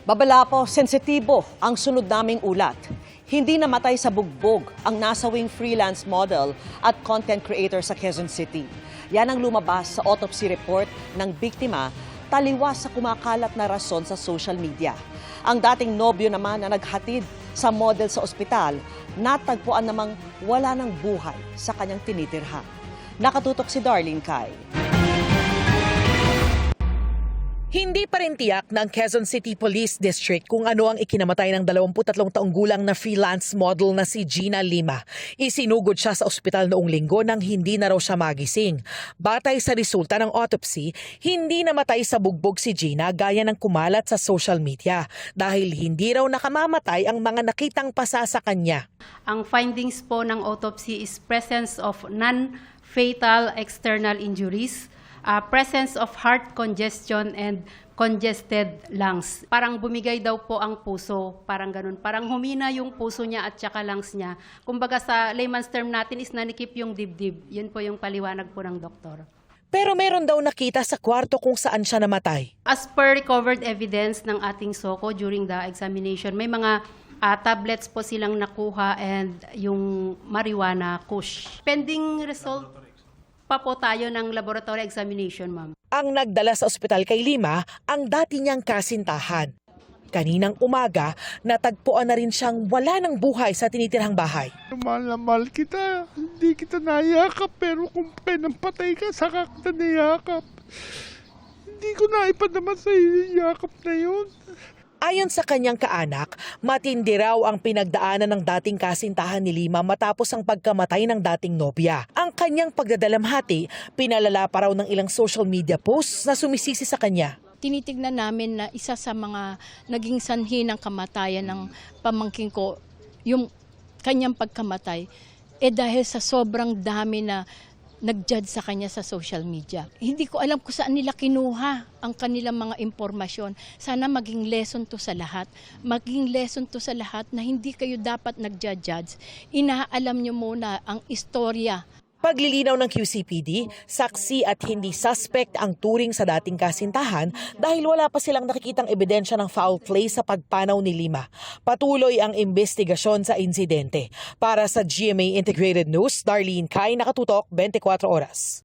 Babala po, sensitibo ang sunod naming ulat. Hindi namatay sa bugbog ang nasawing freelance model at content creator sa Quezon City. Yan ang lumabas sa autopsy report ng biktima taliwas sa kumakalat na rason sa social media. Ang dating nobyo naman na naghatid sa model sa ospital, natagpuan namang wala ng buhay sa kanyang tinitirhan. Nakatutok si Darlene Kai. Hindi pa rin tiyak ng Quezon City Police District kung ano ang ikinamatay ng 23 taong gulang na freelance model na si Gina Lima. Isinugod siya sa ospital noong linggo nang hindi na raw siya magising. Batay sa resulta ng autopsy, hindi namatay sa bugbog si Gina gaya ng kumalat sa social media dahil hindi raw nakamamatay ang mga nakitang pasa sa kanya. Ang findings po ng autopsy is presence of non-fatal external injuries, presence of heart congestion and congested lungs. Parang bumigay daw po ang puso, parang ganun. Parang humina yung puso niya at saka lungs niya. Kumbaga sa layman's term natin is nanikip yung dibdib. Yun po yung paliwanag po ng doktor. Pero meron daw nakita sa kwarto kung saan siya namatay. As per recovered evidence ng ating SOCO during the examination, may mga tablets po silang nakuha and yung marijuana kush. Pending result pa po tayo ng laboratory examination, ma'am. Ang nagdala sa ospital kay Lima ang dati niyang kasintahan. Kaninang umaga, natagpuan na rin siyang wala ng buhay sa tinitirhang bahay. Mahal na mahal kita. Hindi kita nayakap, pero kung patay ka, saka kita nayakap. Hindi ko naipadama sa iyo yakap na yun. Ayon sa kanyang kaanak, matindi raw ang pinagdaanan ng dating kasintahan ni Lima matapos ang pagkamatay ng dating nobya. Ang kanyang pagdadalamhati, pinalala pa raw ng ilang social media posts na sumisisi sa kanya. Tinitignan namin na isa sa mga naging sanhi ng kamatayan ng pamangkin ko, yung kanyang pagkamatay, dahil sa sobrang dami na nag-judge sa kanya sa social media. Hindi ko alam kung saan nila kinuha ang kanilang mga impormasyon. Sana maging lesson to sa lahat. Maging lesson to sa lahat na hindi kayo dapat nag-judge. Inaalam nyo muna ang istorya. Paglilinaw ng QCPD, saksi at hindi suspect ang turing sa dating kasintahan dahil wala pa silang nakikitang ebidensya ng foul play sa pagpanaw ni Lima. Patuloy ang investigasyon sa insidente. Para sa GMA Integrated News, Darlene Kai, Nakatutok, 24 Oras.